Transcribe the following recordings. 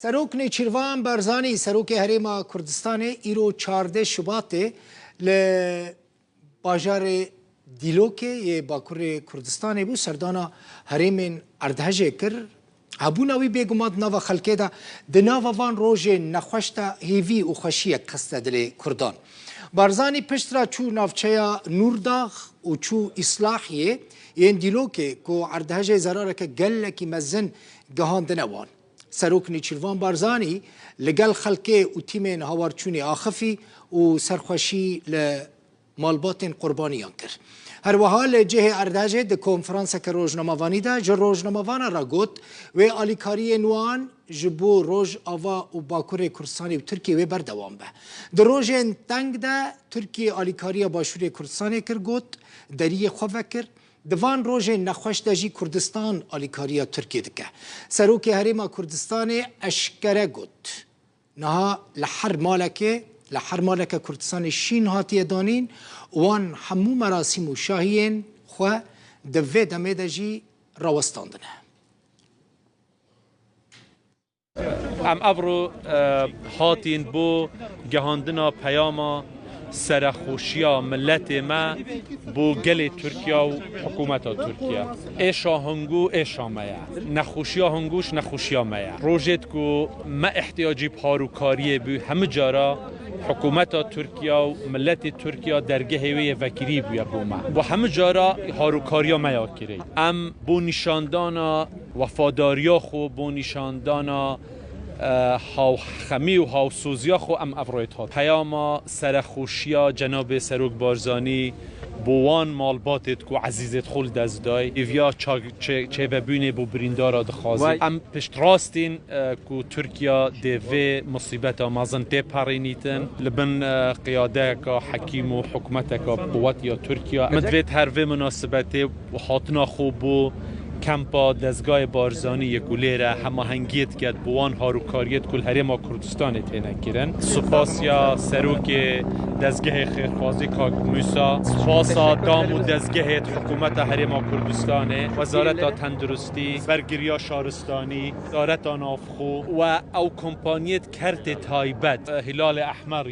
سروک نیچیروان برزانی سروک هریما کردستان ایرو 14 شباط ل باجار دیلوکه یه باکور کردستان بو سردانا هریمین اردهجه کر هبوناوی بگماد نوا خلکه دا دناوا وان روژ نخوشتا هیوی و خوشیه قصده دل کردان برزانی پشترا چو نافچه نورداغ و چو اصلاحیه یه دیلوکه که اردهجه زراره که گلکی مزن گهان دنوان سروک نیچیروان بارزانی لگل خلکه و تیمین هاورچونی آخفی و سرخوشی لمالبات قربانیان کرد. هر وحال جه ارداجه ده کنفرانس که روزنامه‌وانی ده جر روزنامه‌وان را گفت و آلیکاری نوان جبو روز آوا و باکور کردستانی و ترکیه و بردوام به. در روز تنگ ده ترکیه آلیکاری باشوری کردستانی کرد گفت دری خواه کرد. دوان روژ نخوش داجی کردستان آلیکاریا ترکیه دکه سروک هریما کردستان اشکره گود نها لحر مالکه کردستان شین هاتیه دانین وان همو مراسم و شاهین خواه دوه دمه داجی راوستاندنه ام ابرو هاتین بو گهاندنا پیاما سرخوشیا ملت ما بو گل ترکیه و حکومت ترکیه ایشا هنگو ایشا میا نخوشیا هنگوش نخوشیا میا روجت کو ما احتیاجی پاروکاریه بو همه جارا حکومت ترکیه و ملت ترکیه درگه هوی وکیلی بو بوما و همه جارا هاروکاریا میا کری ام بو نشاندانا وفاداریا خو بو نشاندانا هاو خمی و هاو سوزیا خو ام افرویت ها پیاما سرخوشیا جناب سروک بارزانی بوان مالباتت کو عزیزت خول دزدای ایویا چه ببینه بو بریندارا دخوازی ام پشت راستین کو ترکیا دوه مصیبت مازن تی پارینیتن لبن قیاده که حکیم و حکمت که قوت یا ترکیا مدویت هر و مناسبت و حاطنا خوب بو کمپا دزگاه بارزانی یکولیره هماهنگیت کرد بوان هاروکاریت کل هریما کردستان تینه کرن سپاسیا سروک دزگاه خیرخوازی کاک موسا سپاسا دام و دزگاه حکومت هریما کردستان وزارت تندرستی برگریا شارستانی وزارت نافخو و او کمپانیت کرت تایبت هلال احمر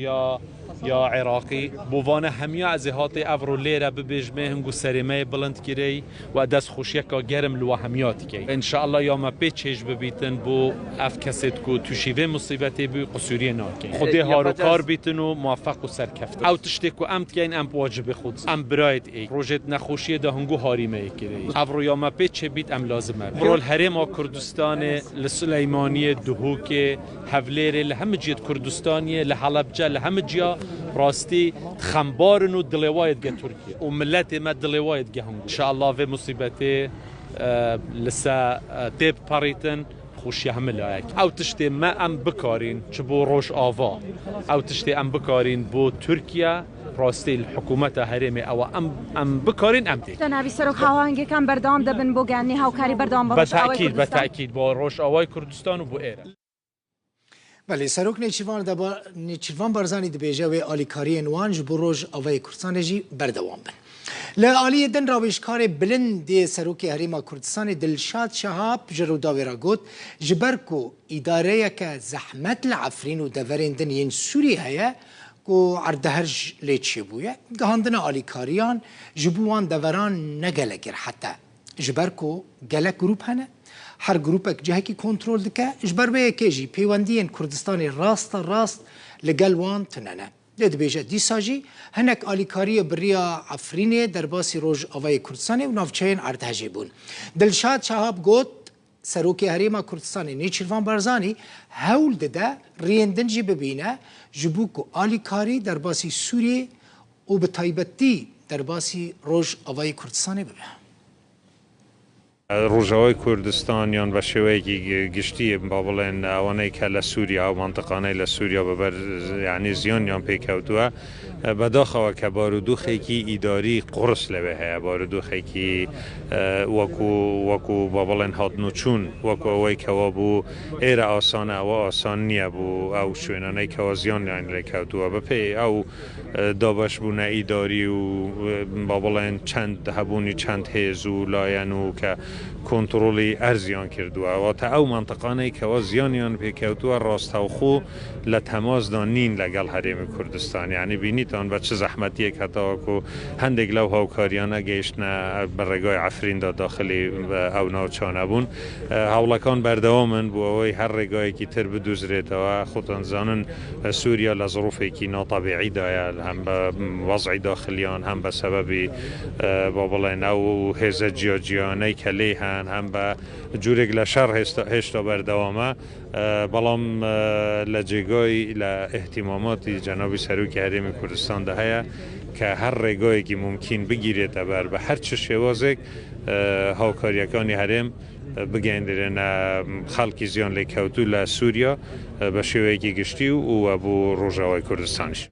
یا عراقی بوان همیا از هات افرو لیره ببجمه هنگو سریمه بلند کری و دست خوشیه که گرم لوا همیات کی ان شاء الله یا ما پیچش ببیتن بو اف کست کو توشیوه مصیبتی بو قصوری ناکی خودی هاروکار بیتن و موفق و سرکفت او تشتی کو امت کین ام واجب خود ام براید ای پروژه نخوشیه ده هنگو هاریمه کری افرو یا ما پیچ بیت ام لازمه برول هرم کردستان لسلیمانی دهوک حولیر لهم جیت کردستانی لحلبجه لهم جیا راستی خمبارن و دلواید گه ترکیه و ملت ما دلواید گه هنگو ان شاء الله و مصیبتی لسا تیب پاریتن خوشی همه لایک او تشتی ما ام بکارین چه بو روش آوا او تشتی ام بکارین بو ترکیه راستی الحکومت هرمی او ام بکارین ام دی جنابی سروک هاوانگی کم بردام دبن بو گانی هاوکاری بردام با روش آوای کردستان بتأکید با روش آوای کردستان و بو ایره بله سروک نیچیروان بارزانی دبیجه و آلیکاری نوانج بروج آوای کردستان جی بردوام بن لآلی دن راویشکار بلند دی سروک هریما کردستان دلشاد شهاب جروداوی را گوت جبرکو اداره که زحمت العفرین و دورین دن ین سوری هیا کو عردهرج لیچی بویه گهاندنا آلیکاریان جبوان دوران نگلگر حتی جبرکو گلک گروپ هنه هر گروپک جهه کی کنترل دکه اجبر به کیجی پیوندین کردستان راست لگل وان تننه دید بیجه دیساجی هنک آلیکاری بریا عفرینه در باسی روژ آوای کردستان و نافچین اردهجی بون دلشاد شهاب گوت سروک هریما کردستان نیچیروان بارزانی هول دده ریندنجی ببینه جبوکو آلیکاری در باسی سوریه و به تایبتی در باسی روژ آوای کردستان ببینه روجاوی کردستان یان و شوی گشتی بابلن آوانه که لسوریا و منطقانه لسوریا ببر یعنی زیان یان پیکودوا بەداخەوە کە بارودۆخێکی ئیداری قڕس لەوێ هەیە بارودۆخێکی وەکو بە بڵێن هاتنوچوون وەکو ئەوەی کەوا بوو ئێرە ئاسانە ئەوە ئاسان نییە بوو ئەو شوێنانەی کەەوە زیانیان لێکەوتووە بەپێ ئەو دابش بوونە ئیداری و با بڵێن چەند هەبوونی چەند هێز و لایەن و کە کۆنتترۆلی ئەرزیان کردووە تا ئەو منطقانەی کەەوە زیانیان پێکەوتووە ڕاستەوخۆ لە تەماسدا نین لەگەڵ هەرێمی کوردستان یعنی بینیتان بە چ زەحمەتیەک هەتاوەکو هەندێک لەو هاوکاریانە گەیشتە بە ڕێگای ئەفریندا داخلی ئەو ناوچانە بوون هەوڵەکان بەردەوامن بۆ ئەوەی هەر ڕێگایەکی تر بدوزرێتەوە خۆتان زانن سووریا لە زڕوفێکی ناتەبیعیدایە هەم بە وەزعی داخلیان هەم بە سەبەبی با بڵێن ئەو هێزە جیاجیانەی کە لێ هەن هەم بە جورێک لە شەڕ هێشتا بەردەوامە بەڵام لە جێگای لە احتیماماتی جەنابی سەرۆکی هەرێمی کوردستاندا هەیە کە هەر ڕێگایەکی ممکن بگیرێتە بەر بە هەر چ شێوازێک هاوکاریەکانی هەرێم بگەیەندرێنە خەڵکی زیان لێکەوتوو لە سووریا بە شێوەیەکی گشتی و بۆ ڕۆژاوای کوردستانیش.